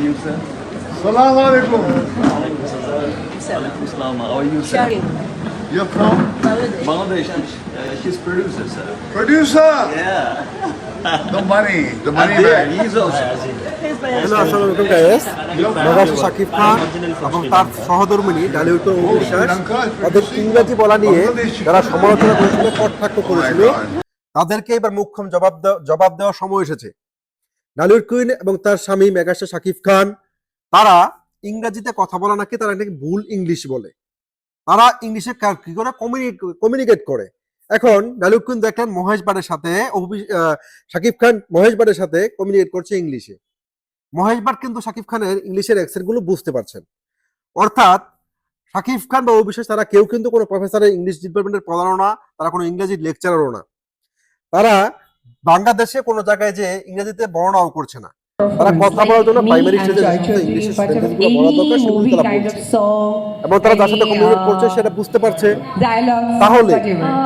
you, sir? Salaam alaikum. Alaikum salam. How are you, sir? You're from? Bangladesh. She's producer, sir. Producer. Yeah. The money And back. there, he's also. Hello, আসসালামু আলাইকুম guys. Megastar Shakib Khan এবং তার সহধর্মিণী ডালিউড বিশ্বাস তাদের ইংরেজি বলা নিয়ে যারা সমালোচনা করেছিল, কটাক্ষ করেছিল, তাদেরকে এবার মুখ্যম জবাব দেওয়ার সময় এসেছে। ডালিউড কুইন এবং তার স্বামী মেগাস্টার শাকিব খান তারা ইংরেজিতে কথা বলা নাকি তারা নাকি ভুল ইংলিশ বলে, তারা ইংলিশে কি করে কমিউনিকেট করে। এখন ডালিউড কুইন দেখলেন মহেশ বারের সাথে শাকিব খান মহেশ বারের সাথে কমিউনিকেট করছে ইংলিশে। মহেশ ভাট কিন্তু শাকিব খানের ইংলিশের অ্যাকসেন্ট গুলো বুঝতে পারছেন। অর্থাৎ শাকিব খান বা অবিশ্বাস তারা কেউ কিন্তু কোনো প্রফেসরের ইংলিশ ডিপার্টমেন্টের প্রধানও না, তারা কোনো ইংরেজি লেকচারারও না, তারা বাংলাদেশে কোনো জায়গায় যে ইংরেজিতে বর্ণনাও করছে না, তারা কথা বলার জন্য প্রাইমারি স্টেজে ইংলিশ সেন্টেন্সগুলো বলা দরকার সেগুলো তারা বলছে এবং তারা যার সাথে কমিউনিকেট করছে সেটা বুঝতে পারছে। তাহলে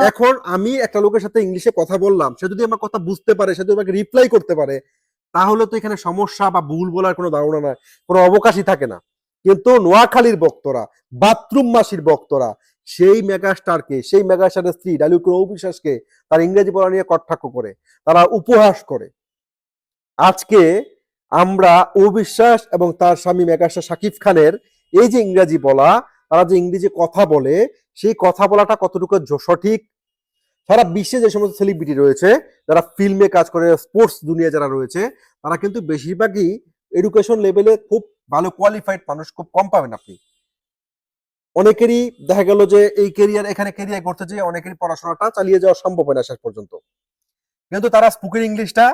এখন আমি একটা লোকের সাথে ইংলিশে কথা বললাম, সে যদি আমার কথা বুঝতে পারে, সে যদি আমাকে রিপ্লাই করতে পারে, তাহলে তো এখানে সমস্যা বা ভুল বলার কোনো ধারণা নাই, কোনো অবকাশই থাকে না। কিন্তু নোয়াখালীর বক্তরা, বাথরুম মাসির বক্তরা সেই মেগাস্টারকে, সেই মেগাস্টারের স্ত্রী ডালিউড অবিশ্বাসকে তার ইংরেজি বলা নিয়ে কটাক্ষ করে, তারা উপহাস করে। আজকে আমরা অবিশ্বাস এবং তার স্বামী মেগাস্টার শাকিব খানের এই যে ইংরেজি বলা, তারা যে ইংরেজি কথা বলে, সেই কথা বলাটা কতটুকু সঠিক, সারা বিশ্বে যে সমস্ত সেলিব্রিটি রয়েছে, যারা ফিল্মে কাজ করে, স্পোর্টস দুনিয়া যারা রয়েছে, তারা কিন্তু বেশিরভাগই এডুকেশন লেভেলে খুব ভালো কোয়ালিফাইড মানুষ খুব কম পাবেন আপনি। অনেকেরই দেখা গেল যে এই এখানে কেরিয়ার করতে যেয়ে অনেকেরই পড়াশোনাটা চালিয়ে যাওয়া সম্ভব হয় না শেষ পর্যন্ত, কিন্তু তারা স্পোকেন ইংলিশটা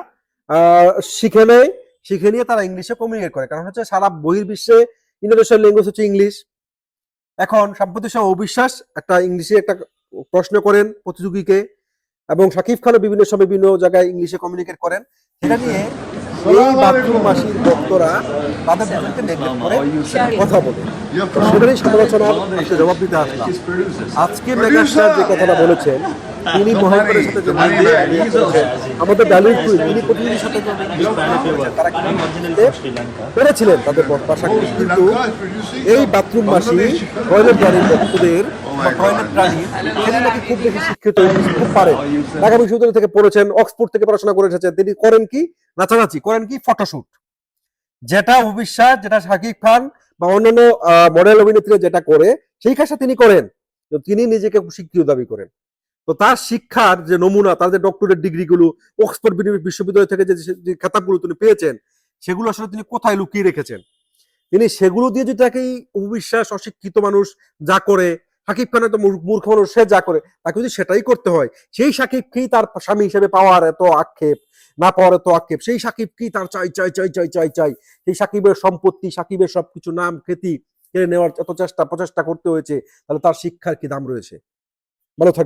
শিখে নেয়, শিখে নিয়ে তারা ইংলিশে কমিউনিকেট করে। কারণ হচ্ছে সারা বহির্বিশ্বে ইন্টারন্যাশনাল ল্যাঙ্গুয়েজ হচ্ছে ইংলিশ। এখন সাম্প্রতিক সময় অবিশ্বাস একটা ইংলিশে একটা প্রশ্ন করেন প্রতিযোগীকে, এবং শাকিব খানও বিভিন্ন সময় বিভিন্ন জায়গায় ইংলিশে কমিউনিকেট করেন, সেটা নিয়ে এই বাথরুম মাসির ভক্তরা তাদের দুজনকে নেগলেক্ট করে কথা বলে, সেটারই সমালোচনার একটা জবাব দিতে আসলাম। আজকে মেগাস্টার যে কথাটা বলেছেন, তিনি মহেশবারের সাথে আমাদের ডালিউড কুইন, তিনি প্রতিনিধির সাথে তারা পেরেছিলেন তাদের বাসা, কিন্তু এই বাথরুম মাসি টয়লেট প্রাণীর ভক্তদের টয়লেট প্রাণীর তিনি নাকি খুব বেশি শিক্ষিত, খুব পারেন, ঢাকা বিশ্ববিদ্যালয় থেকে পড়েছেন, অক্সফোর্ড থেকে পড়াশোনা করে এসেছেন। তিনি করেন কি নাচানাচি, করেন কি ফটোশুট, যেটা অবিশ্বাস, যেটা শাকিব খান বা অন্যান্য মডেল অভিনেত্রী যেটা করে সেই কাজটা তিনি করেন। তো তিনি নিজেকে শিক্ষিত দাবি করেন। তো তার শিক্ষার যে নমুনা, তার যে ডক্টরেট ডিগ্রিগুলো, অক্সফোর্ড বিশ্ববিদ্যালয় থেকে যে খেতাবগুলো তিনি পেয়েছেন, সেগুলো আসলে তিনি কোথায় লুকিয়ে রেখেছেন? তিনি সেগুলো দিয়ে যদি তাকে অবিশ্বাস অশিক্ষিত মানুষ যা করে, শাকিব খানের তো মূর্খ মানুষ, সে যা করে তাকে যদি সেটাই করতে হয়, সেই শাকিবকেই তার স্বামী হিসেবে পাওয়ার এত আক্ষেপ, না পাওয়ার এত আক্ষেপ, সেই শাকিবকেই তার চাই চাই চাই চাই চাই চাই, সেই শাকিবের সম্পত্তি, শাকিবের সবকিছু নাম খ্যাতি কেড়ে নেওয়ার এত প্রচেষ্টা করতে হয়েছে, তাহলে তার শিক্ষার কি দাম রয়েছে? ভালো থাকবে।